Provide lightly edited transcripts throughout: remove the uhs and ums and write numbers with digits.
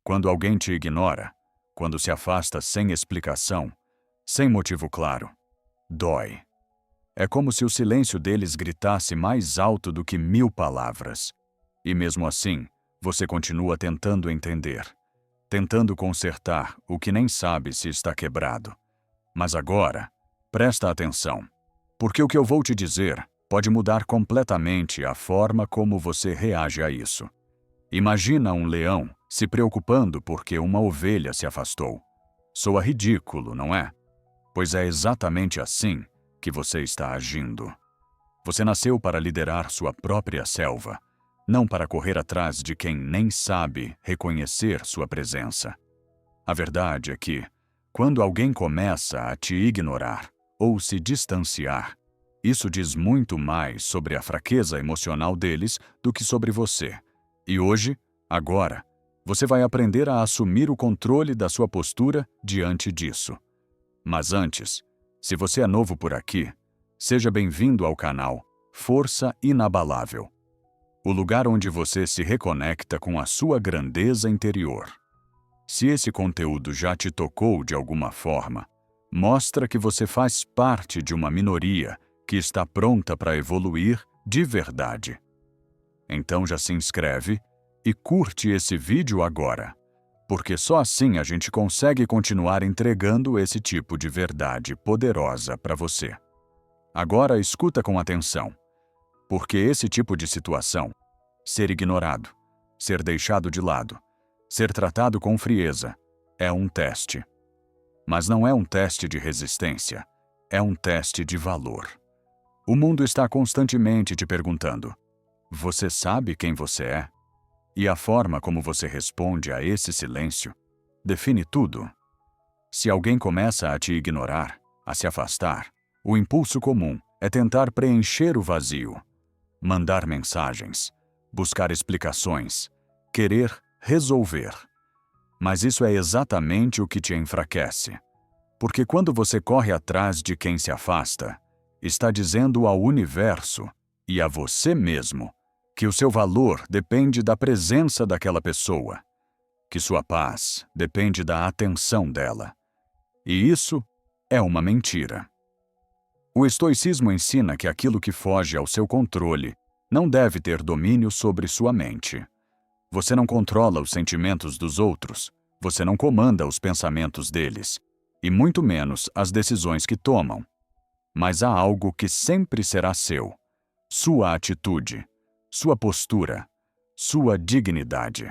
Quando alguém te ignora, quando se afasta sem explicação, sem motivo claro, dói. É como se o silêncio deles gritasse mais alto do que 1000 palavras. E mesmo assim, você continua tentando entender, tentando consertar o que nem sabe se está quebrado. Mas agora, presta atenção, porque o que eu vou te dizer pode mudar completamente a forma como você reage a isso. Imagina um leão se preocupando porque uma ovelha se afastou. Soa ridículo, não é? Pois é exatamente assim que você está agindo. Você nasceu para liderar sua própria selva, não para correr atrás de quem nem sabe reconhecer sua presença. A verdade é que, quando alguém começa a te ignorar ou se distanciar, isso diz muito mais sobre a fraqueza emocional deles do que sobre você. E hoje, agora, você vai aprender a assumir o controle da sua postura diante disso. Mas antes, se você é novo por aqui, seja bem-vindo ao canal Força Inabalável, o lugar onde você se reconecta com a sua grandeza interior. Se esse conteúdo já te tocou de alguma forma, mostra que você faz parte de uma minoria que está pronta para evoluir de verdade. Então já se inscreve e curte esse vídeo agora, porque só assim a gente consegue continuar entregando esse tipo de verdade poderosa para você. Agora escuta com atenção, porque esse tipo de situação, ser ignorado, ser deixado de lado, ser tratado com frieza, é um teste. Mas não é um teste de resistência, é um teste de valor. O mundo está constantemente te perguntando: você sabe quem você é? E a forma como você responde a esse silêncio define tudo. Se alguém começa a te ignorar, a se afastar, o impulso comum é tentar preencher o vazio, mandar mensagens, buscar explicações, querer resolver. Mas isso é exatamente o que te enfraquece. Porque quando você corre atrás de quem se afasta, está dizendo ao universo e a você mesmo que o seu valor depende da presença daquela pessoa, que sua paz depende da atenção dela. E isso é uma mentira. O estoicismo ensina que aquilo que foge ao seu controle não deve ter domínio sobre sua mente. Você não controla os sentimentos dos outros, você não comanda os pensamentos deles, e muito menos as decisões que tomam. Mas há algo que sempre será seu: sua atitude, sua postura, sua dignidade.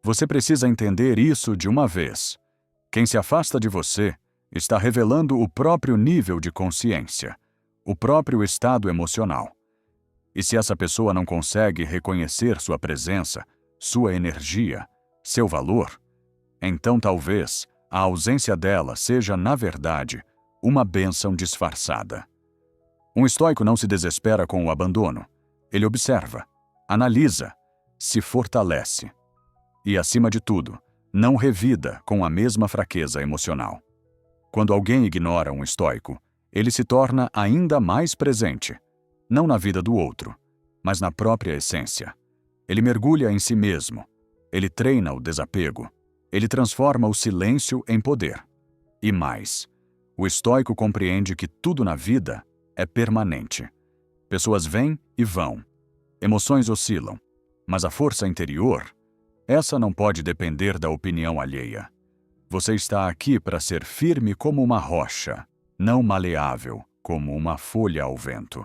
Você precisa entender isso de uma vez. Quem se afasta de você está revelando o próprio nível de consciência, o próprio estado emocional. E se essa pessoa não consegue reconhecer sua presença, sua energia, seu valor, então talvez a ausência dela seja, na verdade, uma bênção disfarçada. Um estoico não se desespera com o abandono. Ele observa, analisa, se fortalece. E, acima de tudo, não revida com a mesma fraqueza emocional. Quando alguém ignora um estoico, ele se torna ainda mais presente, não na vida do outro, mas na própria essência. Ele mergulha em si mesmo, ele treina o desapego, ele transforma o silêncio em poder. E mais, o estoico compreende que tudo na vida é permanente. Pessoas vêm e vão, emoções oscilam, mas a força interior, essa não pode depender da opinião alheia. Você está aqui para ser firme como uma rocha, não maleável como uma folha ao vento.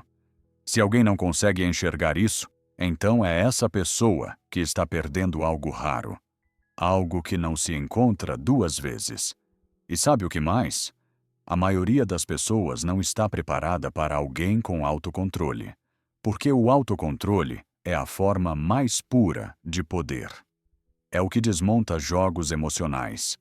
Se alguém não consegue enxergar isso, então é essa pessoa que está perdendo algo raro, algo que não se encontra duas vezes. E sabe o que mais? A maioria das pessoas não está preparada para alguém com autocontrole, porque o autocontrole é a forma mais pura de poder. É o que desmonta jogos emocionais,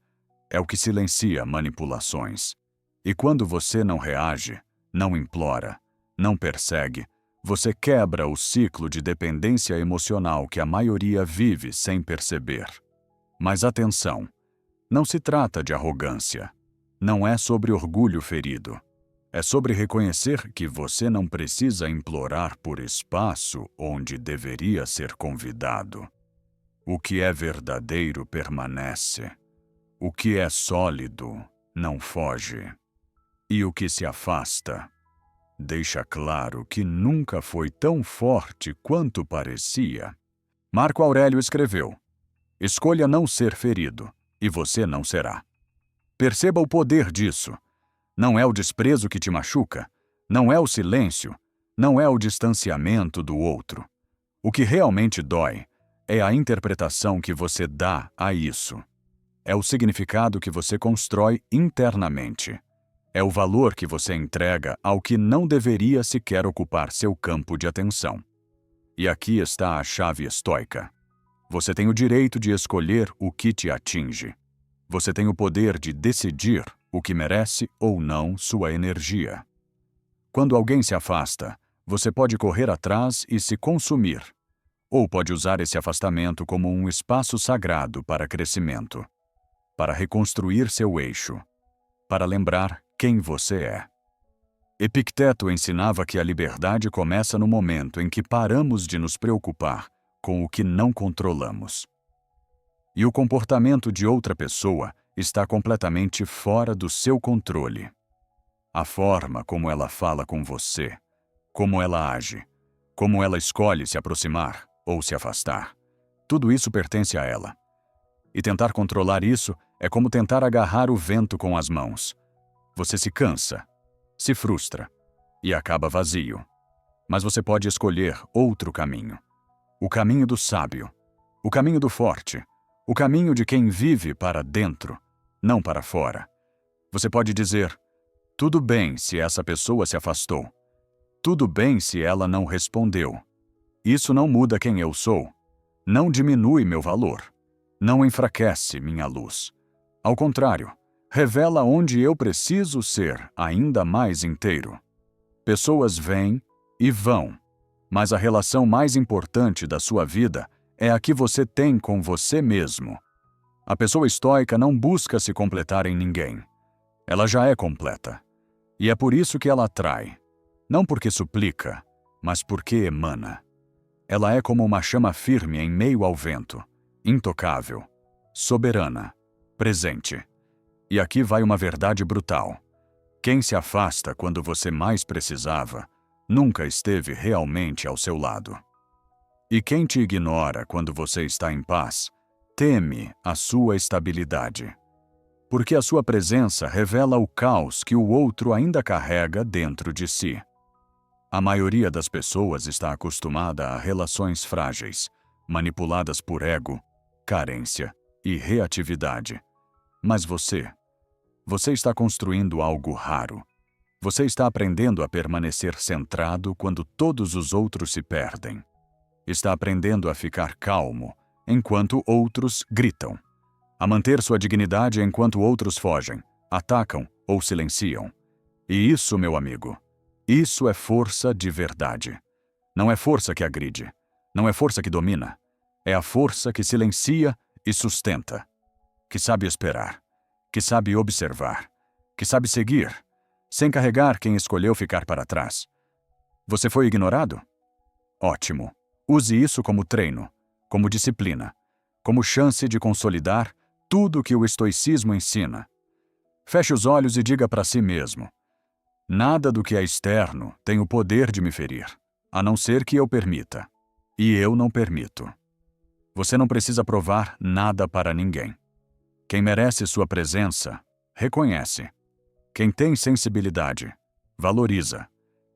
é o que silencia manipulações. E quando você não reage, não implora, não persegue, você quebra o ciclo de dependência emocional que a maioria vive sem perceber. Mas atenção, não se trata de arrogância. Não é sobre orgulho ferido. É sobre reconhecer que você não precisa implorar por espaço onde deveria ser convidado. O que é verdadeiro permanece. O que é sólido não foge. E o que se afasta deixa claro que nunca foi tão forte quanto parecia. Marco Aurélio escreveu: escolha não ser ferido, e você não será. Perceba o poder disso. Não é o desprezo que te machuca, não é o silêncio, não é o distanciamento do outro. O que realmente dói é a interpretação que você dá a isso. É o significado que você constrói internamente. É o valor que você entrega ao que não deveria sequer ocupar seu campo de atenção. E aqui está a chave estoica. Você tem o direito de escolher o que te atinge. Você tem o poder de decidir o que merece ou não sua energia. Quando alguém se afasta, você pode correr atrás e se consumir, ou pode usar esse afastamento como um espaço sagrado para crescimento, para reconstruir seu eixo, para lembrar quem você é. Epicteto ensinava que a liberdade começa no momento em que paramos de nos preocupar com o que não controlamos. E o comportamento de outra pessoa está completamente fora do seu controle. A forma como ela fala com você, como ela age, como ela escolhe se aproximar ou se afastar, tudo isso pertence a ela. E tentar controlar isso é como tentar agarrar o vento com as mãos. Você se cansa, se frustra e acaba vazio. Mas você pode escolher outro caminho. O caminho do sábio, o caminho do forte, o caminho de quem vive para dentro, não para fora. Você pode dizer: tudo bem se essa pessoa se afastou. Tudo bem se ela não respondeu. Isso não muda quem eu sou. Não diminui meu valor. Não enfraquece minha luz. Ao contrário, revela onde eu preciso ser ainda mais inteiro. Pessoas vêm e vão, mas a relação mais importante da sua vida é a que você tem com você mesmo. A pessoa estoica não busca se completar em ninguém. Ela já é completa. E é por isso que ela atrai. Não porque suplica, mas porque emana. Ela é como uma chama firme em meio ao vento, intocável, soberana, presente. E aqui vai uma verdade brutal. Quem se afasta quando você mais precisava, nunca esteve realmente ao seu lado. E quem te ignora quando você está em paz, teme a sua estabilidade. Porque a sua presença revela o caos que o outro ainda carrega dentro de si. A maioria das pessoas está acostumada a relações frágeis, manipuladas por ego, carência e reatividade. Mas você está construindo algo raro. Você está aprendendo a permanecer centrado quando todos os outros se perdem. Está aprendendo a ficar calmo enquanto outros gritam. A manter sua dignidade enquanto outros fogem, atacam ou silenciam. E isso, meu amigo, isso é força de verdade. Não é força que agride. Não é força que domina. É a força que silencia e sustenta. Que sabe esperar. Que sabe observar. Que sabe seguir, sem carregar quem escolheu ficar para trás. Você foi ignorado? Ótimo. Use isso como treino, como disciplina, como chance de consolidar tudo o que o estoicismo ensina. Feche os olhos e diga para si mesmo: nada do que é externo tem o poder de me ferir, a não ser que eu permita. E eu não permito. Você não precisa provar nada para ninguém. Quem merece sua presença, reconhece. Quem tem sensibilidade, valoriza.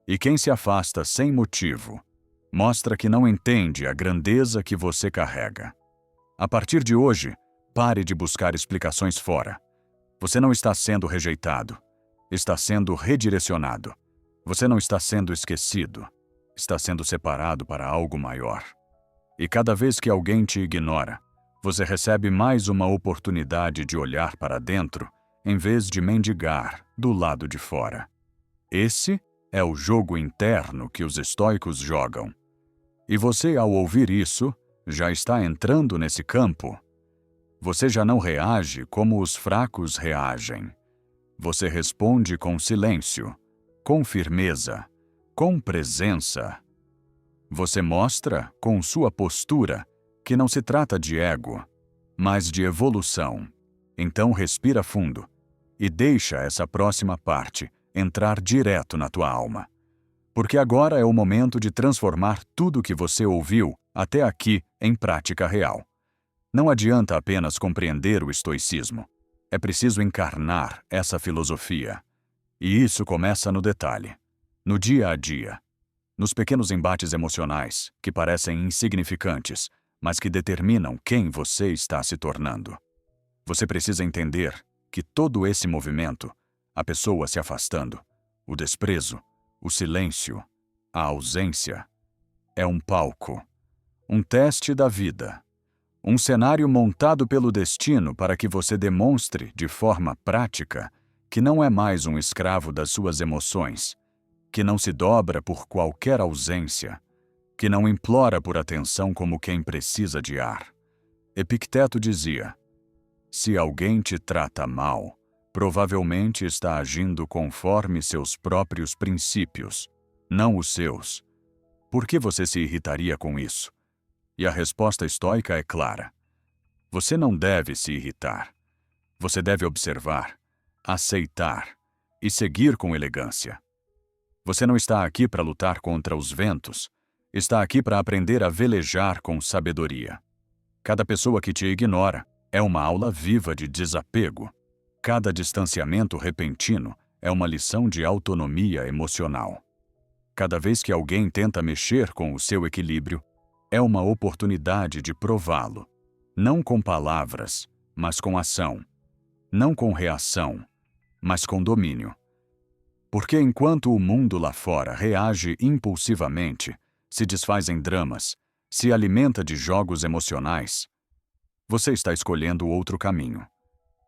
E quem se afasta sem motivo, mostra que não entende a grandeza que você carrega. A partir de hoje, pare de buscar explicações fora. Você não está sendo rejeitado. Está sendo redirecionado. Você não está sendo esquecido. Está sendo separado para algo maior. E cada vez que alguém te ignora, você recebe mais uma oportunidade de olhar para dentro em vez de mendigar do lado de fora. Esse é o jogo interno que os estoicos jogam. E você, ao ouvir isso, já está entrando nesse campo. Você já não reage como os fracos reagem. Você responde com silêncio, com firmeza, com presença. Você mostra, com sua postura, que não se trata de ego, mas de evolução. Então respira fundo e deixa essa próxima parte entrar direto na tua alma. Porque agora é o momento de transformar tudo que você ouviu até aqui em prática real. Não adianta apenas compreender o estoicismo. É preciso encarnar essa filosofia. E isso começa no detalhe, no dia a dia, nos pequenos embates emocionais que parecem insignificantes, mas que determinam quem você está se tornando. Você precisa entender que todo esse movimento, a pessoa se afastando, o desprezo, o silêncio, a ausência, é um palco, um teste da vida, um cenário montado pelo destino para que você demonstre de forma prática que não é mais um escravo das suas emoções, que não se dobra por qualquer ausência, que não implora por atenção como quem precisa de ar. Epicteto dizia: se alguém te trata mal, provavelmente está agindo conforme seus próprios princípios, não os seus. Por que você se irritaria com isso? E a resposta estoica é clara. Você não deve se irritar. Você deve observar, aceitar e seguir com elegância. Você não está aqui para lutar contra os ventos. Está aqui para aprender a velejar com sabedoria. Cada pessoa que te ignora é uma aula viva de desapego. Cada distanciamento repentino é uma lição de autonomia emocional. Cada vez que alguém tenta mexer com o seu equilíbrio, é uma oportunidade de prová-lo. Não com palavras, mas com ação. Não com reação, mas com domínio. Porque enquanto o mundo lá fora reage impulsivamente, se desfaz em dramas, se alimenta de jogos emocionais, você está escolhendo outro caminho.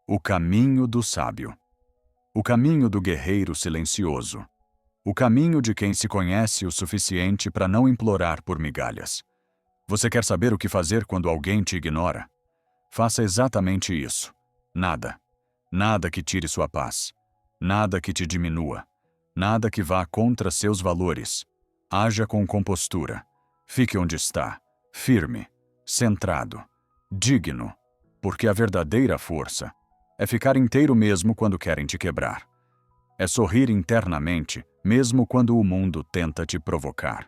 O caminho do sábio. O caminho do guerreiro silencioso. O caminho de quem se conhece o suficiente para não implorar por migalhas. Você quer saber o que fazer quando alguém te ignora? Faça exatamente isso. Nada. Nada que tire sua paz. Nada que te diminua. Nada que vá contra seus valores. Haja com compostura. Fique onde está, firme, centrado, digno, porque a verdadeira força é ficar inteiro mesmo quando querem te quebrar. É sorrir internamente, mesmo quando o mundo tenta te provocar.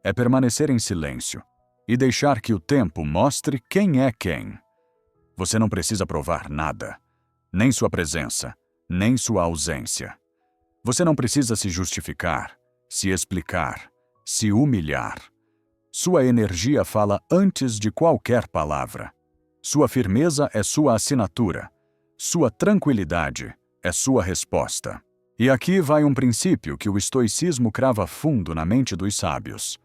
É permanecer em silêncio e deixar que o tempo mostre quem é quem. Você não precisa provar nada, nem sua presença, nem sua ausência. Você não precisa se justificar, se explicar, se humilhar. Sua energia fala antes de qualquer palavra. Sua firmeza é sua assinatura. Sua tranquilidade é sua resposta. E aqui vai um princípio que o estoicismo crava fundo na mente dos sábios.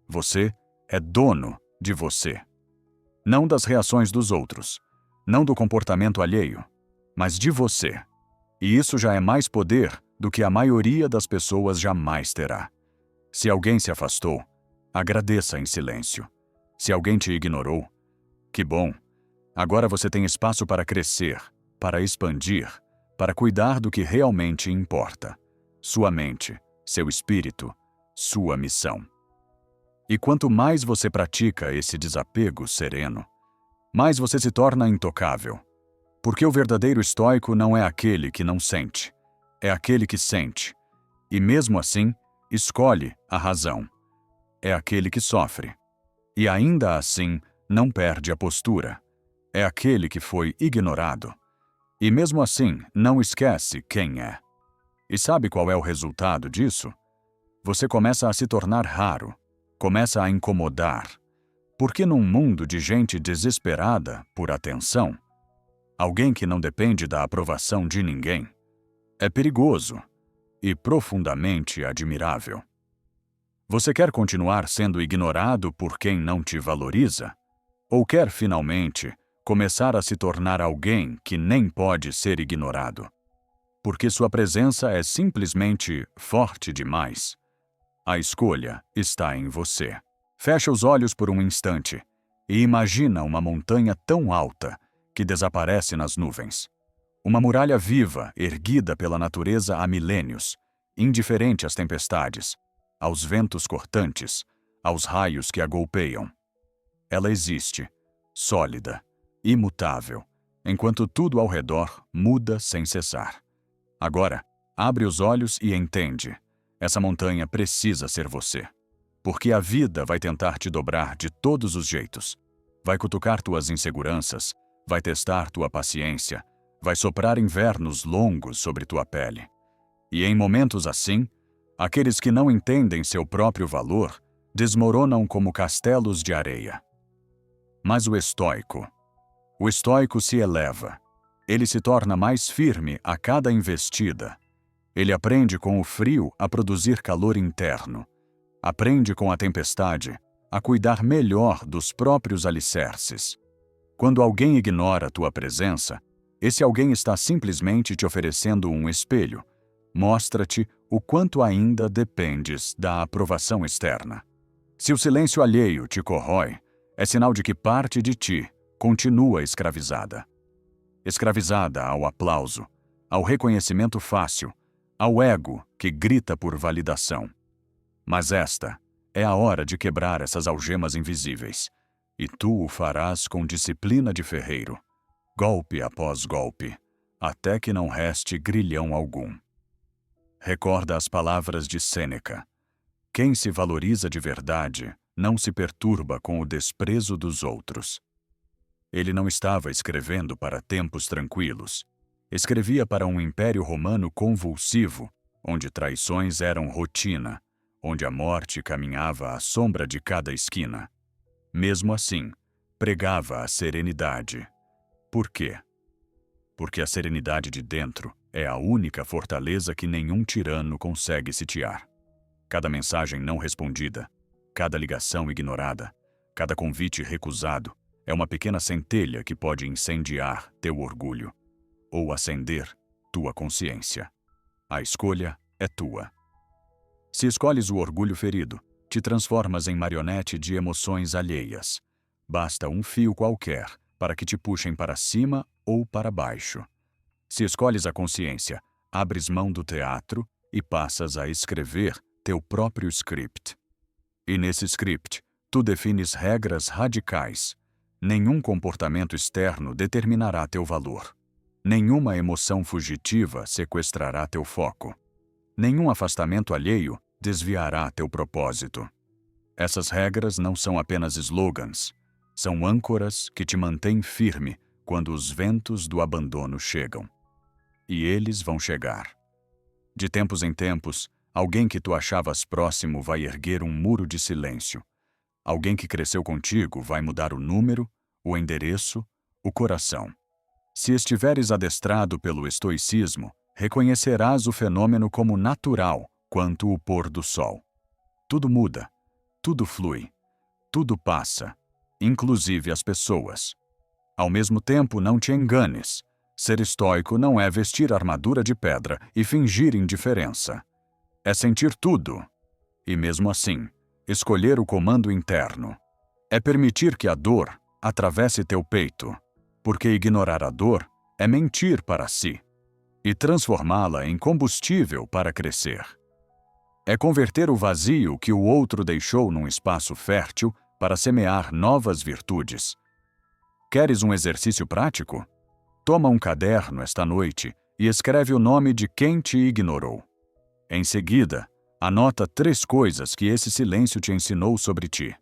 Você é dono de você. Não das reações dos outros, não do comportamento alheio, mas de você. E isso já é mais poder do que a maioria das pessoas jamais terá. Se alguém se afastou, agradeça em silêncio. Se alguém te ignorou, que bom. Agora você tem espaço para crescer, para expandir, para cuidar do que realmente importa. Sua mente, seu espírito, sua missão. E quanto mais você pratica esse desapego sereno, mais você se torna intocável. Porque o verdadeiro estoico não é aquele que não sente, é aquele que sente. E mesmo assim, escolhe a razão. É aquele que sofre. E ainda assim, não perde a postura. É aquele que foi ignorado. E mesmo assim, não esquece quem é. E sabe qual é o resultado disso? Você começa a se tornar raro, começa a incomodar. Porque num mundo de gente desesperada por atenção, alguém que não depende da aprovação de ninguém, é perigoso e profundamente admirável. Você quer continuar sendo ignorado por quem não te valoriza? Ou quer finalmente começar a se tornar alguém que nem pode ser ignorado? Porque sua presença é simplesmente forte demais. A escolha está em você. Fecha os olhos por um instante e imagina uma montanha tão alta que desaparece nas nuvens. Uma muralha viva, erguida pela natureza há milênios, indiferente às tempestades, aos ventos cortantes, aos raios que a golpeiam. Ela existe, sólida, imutável, enquanto tudo ao redor muda sem cessar. Agora, abre os olhos e entende. Essa montanha precisa ser você. Porque a vida vai tentar te dobrar de todos os jeitos. Vai cutucar tuas inseguranças, vai testar tua paciência, vai soprar invernos longos sobre tua pele. E em momentos assim, aqueles que não entendem seu próprio valor desmoronam como castelos de areia. Mas o estoico se eleva. Ele se torna mais firme a cada investida. Ele aprende com o frio a produzir calor interno. Aprende com a tempestade a cuidar melhor dos próprios alicerces. Quando alguém ignora tua presença, esse alguém está simplesmente te oferecendo um espelho. Mostra-te o quanto ainda dependes da aprovação externa. Se o silêncio alheio te corrói, é sinal de que parte de ti continua escravizada. Escravizada ao aplauso, ao reconhecimento fácil, ao ego que grita por validação. Mas esta é a hora de quebrar essas algemas invisíveis, e tu o farás com disciplina de ferreiro, golpe após golpe, até que não reste grilhão algum. Recorda as palavras de Sêneca. Quem se valoriza de verdade não se perturba com o desprezo dos outros. Ele não estava escrevendo para tempos tranquilos. Escrevia para um império romano convulsivo, onde traições eram rotina, onde a morte caminhava à sombra de cada esquina. Mesmo assim, pregava a serenidade. Por quê? Porque a serenidade de dentro é a única fortaleza que nenhum tirano consegue sitiar. Cada mensagem não respondida, cada ligação ignorada, cada convite recusado é uma pequena centelha que pode incendiar teu orgulho ou acender tua consciência. A escolha é tua. Se escolhes o orgulho ferido, te transformas em marionete de emoções alheias. Basta um fio qualquer para que te puxem para cima ou para baixo. Se escolhes a consciência, abres mão do teatro e passas a escrever teu próprio script. E nesse script, tu defines regras radicais. Nenhum comportamento externo determinará teu valor. Nenhuma emoção fugitiva sequestrará teu foco. Nenhum afastamento alheio desviará teu propósito. Essas regras não são apenas slogans, são âncoras que te mantêm firme quando os ventos do abandono chegam. E eles vão chegar. De tempos em tempos, alguém que tu achavas próximo vai erguer um muro de silêncio. Alguém que cresceu contigo vai mudar o número, o endereço, o coração. Se estiveres adestrado pelo estoicismo, reconhecerás o fenômeno como natural quanto o pôr do sol. Tudo muda, tudo flui, tudo passa, inclusive as pessoas. Ao mesmo tempo, não te enganes. Ser estoico não é vestir armadura de pedra e fingir indiferença. É sentir tudo. E mesmo assim, escolher o comando interno. É permitir que a dor atravesse teu peito, porque ignorar a dor é mentir para si, e transformá-la em combustível para crescer. É converter o vazio que o outro deixou num espaço fértil para semear novas virtudes. Queres um exercício prático? Toma um caderno esta noite e escreve o nome de quem te ignorou. Em seguida, anota 3 coisas que esse silêncio te ensinou sobre ti.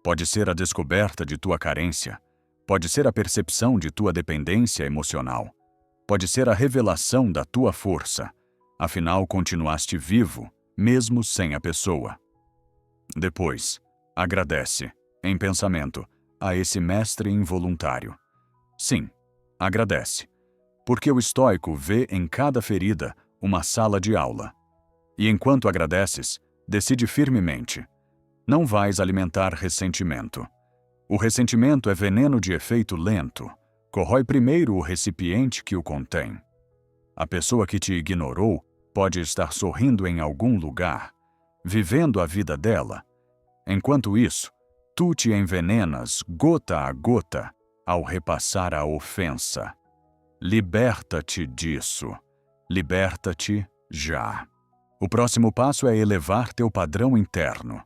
Pode ser a descoberta de tua carência, pode ser a percepção de tua dependência emocional, pode ser a revelação da tua força, afinal continuaste vivo, mesmo sem a pessoa. Depois, agradece, em pensamento, a esse mestre involuntário. Sim, agradece, porque o estoico vê em cada ferida uma sala de aula. E enquanto agradeces, decide firmemente: não vais alimentar ressentimento. O ressentimento é veneno de efeito lento, corrói primeiro o recipiente que o contém. A pessoa que te ignorou pode estar sorrindo em algum lugar, vivendo a vida dela. Enquanto isso, tu te envenenas gota a gota ao repassar a ofensa. Liberta-te disso. Liberta-te já. O próximo passo é elevar teu padrão interno.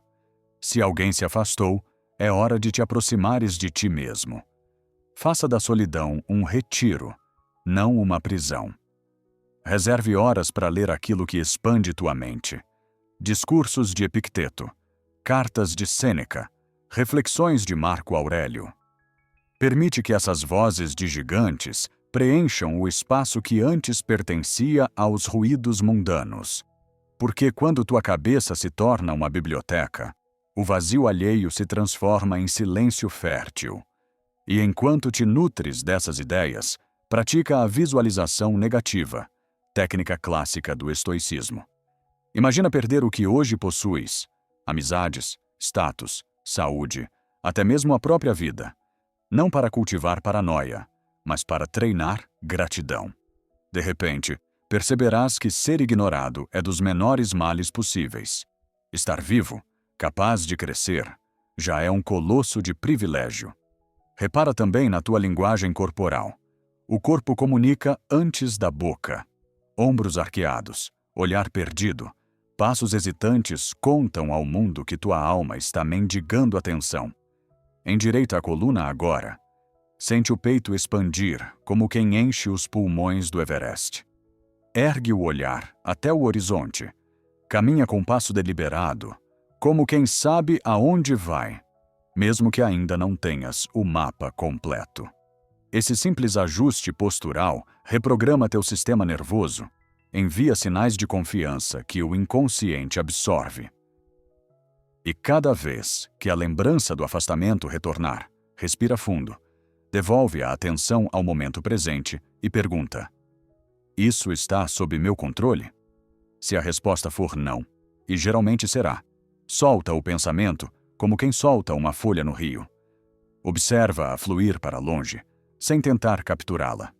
Se alguém se afastou, é hora de te aproximares de ti mesmo. Faça da solidão um retiro, não uma prisão. Reserve horas para ler aquilo que expande tua mente. Discursos de Epicteto, cartas de Sêneca, reflexões de Marco Aurélio. Permite que essas vozes de gigantes preencham o espaço que antes pertencia aos ruídos mundanos. Porque quando tua cabeça se torna uma biblioteca, o vazio alheio se transforma em silêncio fértil. E enquanto te nutres dessas ideias, pratica a visualização negativa, técnica clássica do estoicismo. Imagina perder o que hoje possuis: amizades, status, saúde, até mesmo a própria vida. Não para cultivar paranoia, mas para treinar gratidão. De repente, perceberás que ser ignorado é dos menores males possíveis. Estar vivo, capaz de crescer, já é um colosso de privilégio. Repara também na tua linguagem corporal. O corpo comunica antes da boca. Ombros arqueados, olhar perdido, passos hesitantes contam ao mundo que tua alma está mendigando atenção. Endireita a coluna agora. Sente o peito expandir, como quem enche os pulmões do Everest. Ergue o olhar até o horizonte. Caminha com passo deliberado, como quem sabe aonde vai, mesmo que ainda não tenhas o mapa completo. Esse simples ajuste postural reprograma teu sistema nervoso, envia sinais de confiança que o inconsciente absorve. E cada vez que a lembrança do afastamento retornar, respira fundo, devolve a atenção ao momento presente e pergunta: isso está sob meu controle? Se a resposta for não, e geralmente será, solta o pensamento como quem solta uma folha no rio. Observa-a fluir para longe, sem tentar capturá-la.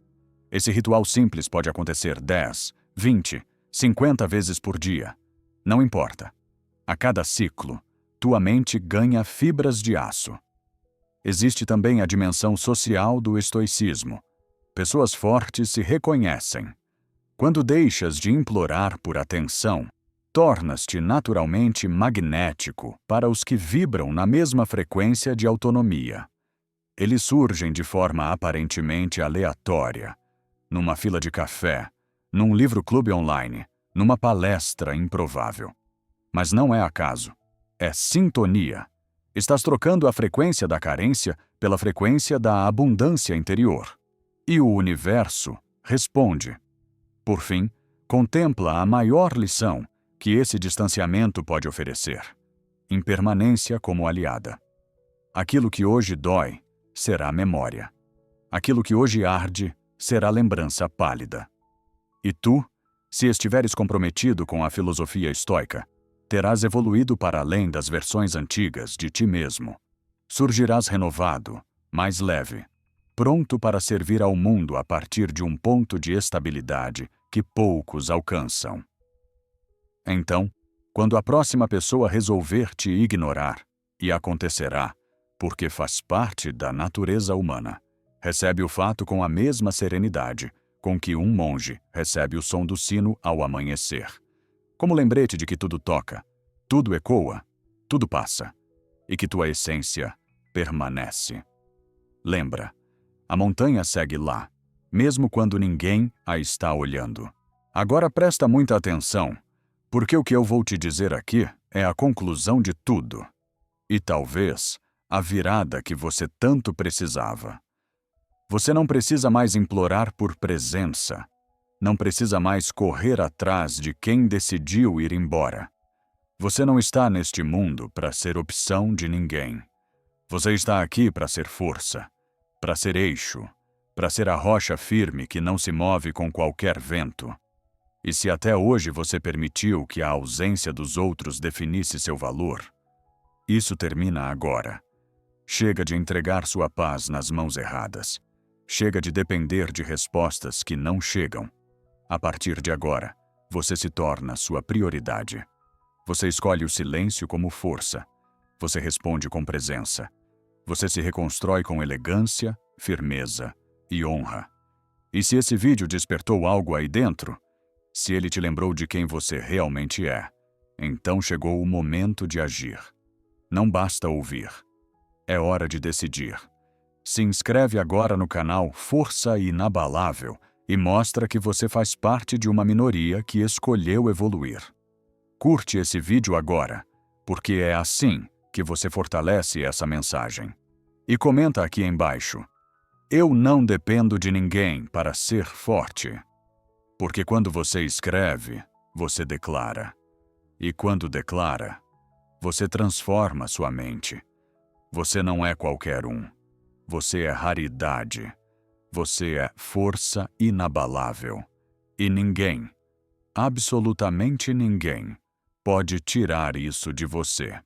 Esse ritual simples pode acontecer 10, 20, 50 vezes por dia. Não importa. A cada ciclo, tua mente ganha fibras de aço. Existe também a dimensão social do estoicismo. Pessoas fortes se reconhecem. Quando deixas de implorar por atenção, tornas-te naturalmente magnético para os que vibram na mesma frequência de autonomia. Eles surgem de forma aparentemente aleatória, numa fila de café, num livro-clube online, numa palestra improvável. Mas não é acaso, é sintonia. Estás trocando a frequência da carência pela frequência da abundância interior. E o universo responde. Por fim, contempla a maior lição que esse distanciamento pode oferecer: impermanência como aliada. Aquilo que hoje dói será memória. Aquilo que hoje arde será lembrança pálida. E tu, se estiveres comprometido com a filosofia estoica, terás evoluído para além das versões antigas de ti mesmo. Surgirás renovado, mais leve, pronto para servir ao mundo a partir de um ponto de estabilidade que poucos alcançam. Então, quando a próxima pessoa resolver te ignorar, e acontecerá, porque faz parte da natureza humana, recebe o fato com a mesma serenidade com que um monge recebe o som do sino ao amanhecer. Como lembrete de que tudo toca, tudo ecoa, tudo passa, e que tua essência permanece. Lembra, a montanha segue lá, mesmo quando ninguém a está olhando. Agora presta muita atenção, porque o que eu vou te dizer aqui é a conclusão de tudo. E talvez a virada que você tanto precisava. Você não precisa mais implorar por presença. Não precisa mais correr atrás de quem decidiu ir embora. Você não está neste mundo para ser opção de ninguém. Você está aqui para ser força, para ser eixo, para ser a rocha firme que não se move com qualquer vento. E se até hoje você permitiu que a ausência dos outros definisse seu valor, isso termina agora. Chega de entregar sua paz nas mãos erradas. Chega de depender de respostas que não chegam. A partir de agora, você se torna sua prioridade. Você escolhe o silêncio como força. Você responde com presença. Você se reconstrói com elegância, firmeza e honra. E se esse vídeo despertou algo aí dentro, se ele te lembrou de quem você realmente é, então chegou o momento de agir. Não basta ouvir. É hora de decidir. Se inscreve agora no canal Força Inabalável e mostra que você faz parte de uma minoria que escolheu evoluir. Curte esse vídeo agora, porque é assim que você fortalece essa mensagem. E comenta aqui embaixo: eu não dependo de ninguém para ser forte. Porque quando você escreve, você declara. E quando declara, você transforma sua mente. Você não é qualquer um. Você é raridade. Você é força inabalável. E ninguém, absolutamente ninguém, pode tirar isso de você.